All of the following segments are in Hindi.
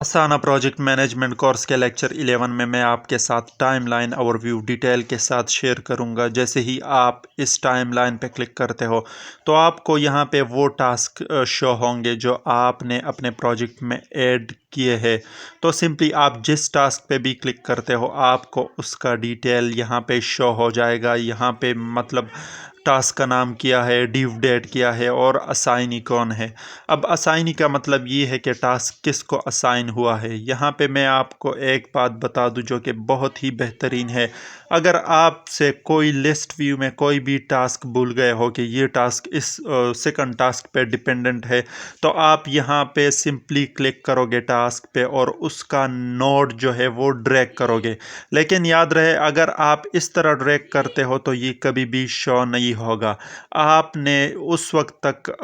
असाना प्रोजेक्ट मैनेजमेंट कोर्स के लेक्चर 11 में मैं आपके साथ टाइमलाइन ओवरव्यू डिटेल के साथ शेयर करूंगा। जैसे ही आप इस टाइमलाइन पे क्लिक करते हो तो आपको यहां पे वो टास्क शो होंगे जो आपने अपने प्रोजेक्ट में ऐड किए हैं। तो सिंपली आप जिस टास्क पे भी क्लिक करते हो आपको उसका डिटेल यहां पे शो हो जाएगा। यहां पे मतलब टास्क का नाम क्या है, ड्यू डेट क्या है और असाइनी कौन है। अब असाइनी का मतलब ये है कि टास्क किसको असाइन हुआ है। यहाँ पे मैं आपको एक बात बता दूं जो कि बहुत ही बेहतरीन है। अगर आपसे कोई लिस्ट व्यू में कोई भी टास्क भूल गए हो कि ये टास्क इस सेकंड टास्क पे डिपेंडेंट है, तो आप यहाँ पे सिंपली क्लिक करोगे टास्क पे और उसका नोड जो है वो ड्रैग करोगे। लेकिन याद रहे, अगर आप इस तरह ड्रैग करते हो तो ये कभी भी शो नहीं होगा। आपने उस वक्त तक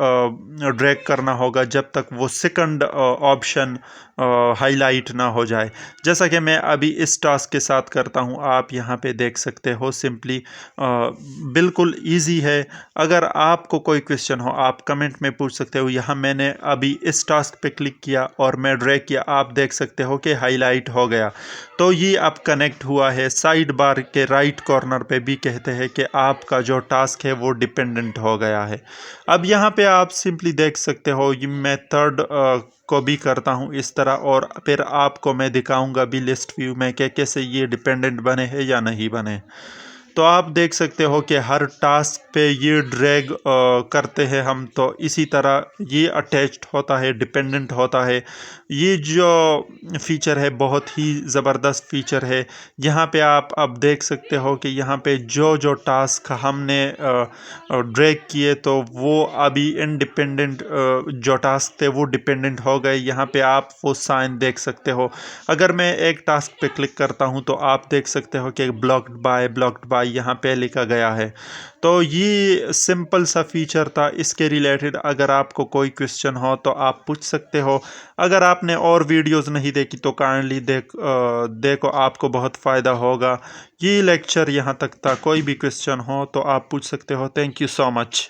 ड्रैग करना होगा जब तक वो सेकंड ऑप्शन हाईलाइट ना हो जाए। जैसा कि मैं अभी इस टास्क के साथ करता हूं, आप यहां पे देख सकते हो। सिंपली बिल्कुल इजी है। अगर आपको कोई क्वेश्चन हो आप कमेंट में पूछ सकते हो। यहाँ मैंने अभी इस टास्क पे क्लिक किया और मैं ड्रैग किया, आप देख सकते हो कि हाईलाइट हो गया। तो ये अब कनेक्ट हुआ है। साइड बार के राइट कॉर्नर पे भी कहते हैं कि आपका जो टास्क है वो डिपेंडेंट हो गया है। अब यहाँ पे आप सिंपली देख सकते हो, ये मैं थर्ड को भी करता हूँ इस तरह और फिर आपको मैं दिखाऊंगा भी लिस्ट व्यू में कि कैसे ये डिपेंडेंट बने हैं या नहीं बने। तो आप देख सकते हो कि हर टास्क पे ये ड्रैग करते हैं हम, तो इसी तरह ये अटैच्ड होता है, डिपेंडेंट होता है। ये जो फीचर है बहुत ही ज़बरदस्त फीचर है। यहाँ पे आप अब देख सकते हो कि यहाँ पे जो जो टास्क हमने ड्रैग किए तो वो अभी इंडिपेंडेंट जो टास्क थे वो डिपेंडेंट हो गए। यहाँ पे आप वो साइन देख सकते हो। अगर मैं एक टास्क पे क्लिक करता हूँ तो आप देख सकते हो कि ब्लॉक्ड बाय यहाँ पे लिखा गया है। तो ये सिंपल सा फीचर था। इसके रिलेटेड अगर आपको कोई क्वेश्चन हो तो आप पूछ सकते हो। अगर आपने और वीडियोस नहीं देखी तो काइंडली देखो, आपको बहुत फ़ायदा होगा। ये लेक्चर यहाँ तक था। कोई भी क्वेश्चन हो तो आप पूछ सकते हो। Thank you so much.